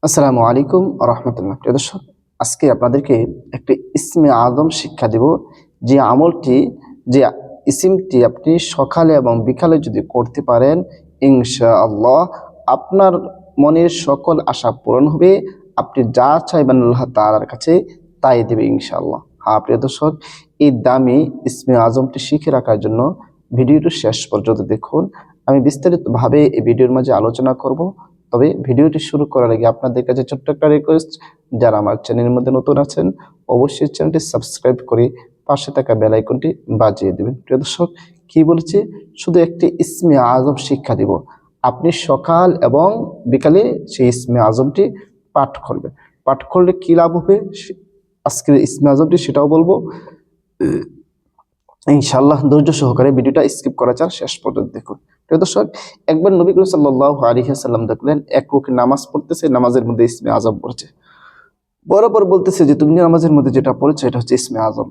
আসসালামু আলাইকুম রহমতুল্লাহ। প্রিয় দর্শক, আজকে আপনাদেরকে একটি ইসমে আজম শিক্ষা দেব, যে আমলটি, যে ইসমটি আপনি সকালে এবং বিকালে যদি করতে পারেন, ইনশাআল্লাহ আপনার মনের সকল আশা পূরণ হবে। আপনি যা চাইবেন আল্লাহ তাআলার কাছে তাই দেবে ইনশাআল্লাহ। হ্যাঁ প্রিয় দর্শক, এই দামি ইসমে আজমটি শিখে রাখার জন্য ভিডিওটি শেষ পর্যন্ত দেখুন। আমি বিস্তারিতভাবে এই ভিডিওর মাঝে আলোচনা করব। তবে ভিডিওটি শুরু করার আগে আপনাদের কাছে ছোট্ট একটা রিকোয়েস্ট, যারা আমার চ্যানেলের মধ্যে নতুন আছেন অবশ্যই চ্যানেলটি সাবস্ক্রাইব করে পাশে থাকা বেল আইকনটি বাজিয়ে দেবেন। প্রিয় দর্শক, কি বলেছে, শুধু একটি ইসমে আজম শিক্ষা দিব, আপনি সকাল এবং বিকালে সেই ইসমে আজমটি পাঠ করবেন। পাঠ করলে কি লাভ হবে আজকের ইসমে আজমটি সেটাও বলবো ইনশাআল্লাহ। ধৈর্য সহকারে ভিডিওটা স্কিপ করা চান শেষ পর্যন্ত দেখুন। প্রিয় দর্শক, একবার নবী করিম সাল্লাল্লাহু আলাইহি ওয়াসাল্লাম দেখলেন এক লোক নামাজ পড়তেছে, নামাজের মধ্যে ইসমে আজম পড়ছে। বরাবর বলতেছে যে তুমি নামাজের মধ্যে যেটা পড়েছো এটা হচ্ছে ইসমে আজম।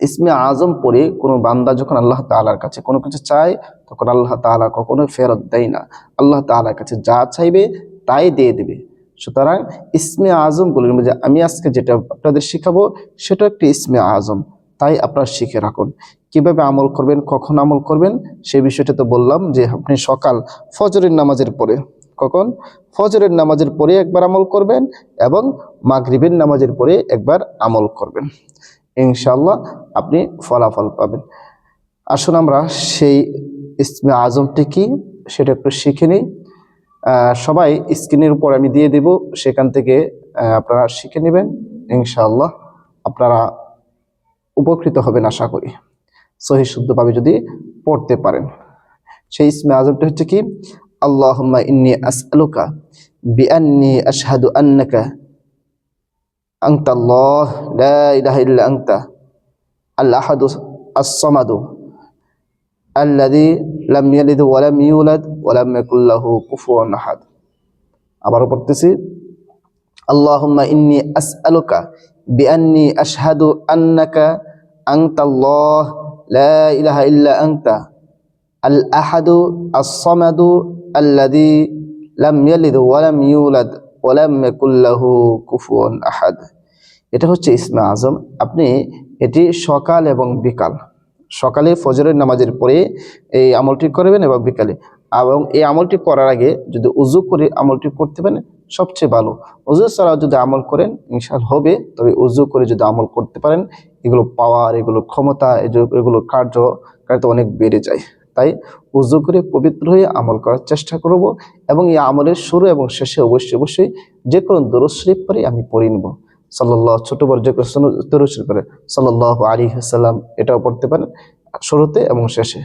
ইসমে আজম পড়ে কোনো বান্দা যখন আল্লাহ তাআলার কাছে কোনো কিছু চায়, তখন আল্লাহ তাআলা কখনোই ফেরত দেয় না। আল্লাহ তাআলার কাছে যা চাইবে তাই দিয়ে দেবে। সুতরাং ইসমে আজমগুলির মধ্যে আমি আজকে যেটা আপনাদের শিখাবো সেটা একটি ইসমে আজম, তাই আপনারা শিখে রাখুন। কিভাবে আমল করবেন, কখন আমল করবেন সেই বিষয়টা তো বললাম, যে আপনি সকাল ফজরের নামাজের পরে, কখন ফজরের নামাজের পরে একবার আমল করবেন এবং মাগরিবের নামাজের পরে একবার আমল করবেন, ইনশাআল্লাহ আপনি ফলাফল পাবেন। আসুন আমরা সেই ইসমে আজমটি কি সেটা একটু শিখে নিই। সবাই স্ক্রিনের উপর আমি দিয়ে দেব, সেখান থেকে আপনারা শিখে নেবেন, ইনশাআল্লাহ আপনারা উপকৃত হবেন আশা করি, সহি শুদ্ধভাবে যদি পড়তে পারেন। সেই ইসমে আজমটা হচ্ছে কি, আল্লাহুম্মা ইন্নী আসআলুকা বিআন্নী আশহাদু আন্নাকা আনতাল্লাহ লা ইলাহা ইল্লা আনতা আল আহাদু আস-সামাদু আল্লাযী লাম ইয়ালিদ ওয়া লাম ইউলাদ ওয়া লাম ইয়াকুল লাহু কুফুয়ান আহাদ। আবারও পড়তেছি, আল্লাহুম্মা ইন্নী আসআলুকা বিআন্নী আশহাদু আন্নাকা আনতাল্লাহ লা ইলাহা ইল্লা আনতা আল আহাদু আস-সামাদু আল্লাযী লাম ইয়ালিদ ওয়া লাম ইউলাদ ওয়া লাম ইয়াকুল লাহু কুফুয়ান আহাদ। এটা হচ্ছে ইসমে আজম। আপনি এটি সকাল এবং বিকাল, সকালে ফজরের নামাজের পরে এই আমলটি করবেন এবং বিকালে, এবং এই আমলটি করার আগে যদি উযু করে আমলটি করতে পারেন সবচেয়ে ভালো। উযু ছাড়াও যদি আমল করেন ইনশাআল্লাহ হবে, তবে উযু করে যদি আমল করতে পারেন এগুলো পাওয়ার, এগুলো ক্ষমতা, এগুলো কার্যকারিতা অনেক বেড়ে যায়। তাই উযু করে পবিত্র হয়ে আমল করার চেষ্টা করব, এবং এই আমলের শুরু এবং শেষে অবশ্যই যে কোনো দরুদ শরীফ পরে আমি পড়ে নিব। সাল্লাল্লাহু, ছোট বড় যে কোনো দরুদ শরীফ পড়ে সাল্লাল্লাহু আলাইহি ওয়াসাল্লাম এটাও পড়তে পারেন শুরুতে এবং শেষে।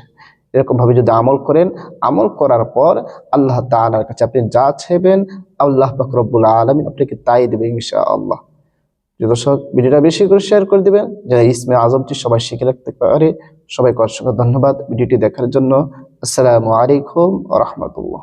এরকম ভাবে যদি আমল করেন, আমল করার পর আল্লাহ তাআলার কাছে আপনি যা চাইবেন আল্লাহ পাক রব্বুল আলামিন আপনাকে তাই দেবে ইনশাআল্লাহ। দর্শক, ভিডিওটা বেশি করে শেয়ার করে দিবেন যারা ইসমে আজমটি সবাই শিখে রাখতে পারে। সবাইকে অসংখ্য ধন্যবাদ ভিডিওটি দেখার জন্য। আসসালামু আলাইকুম ওয়া রাহমাতুল্লাহ।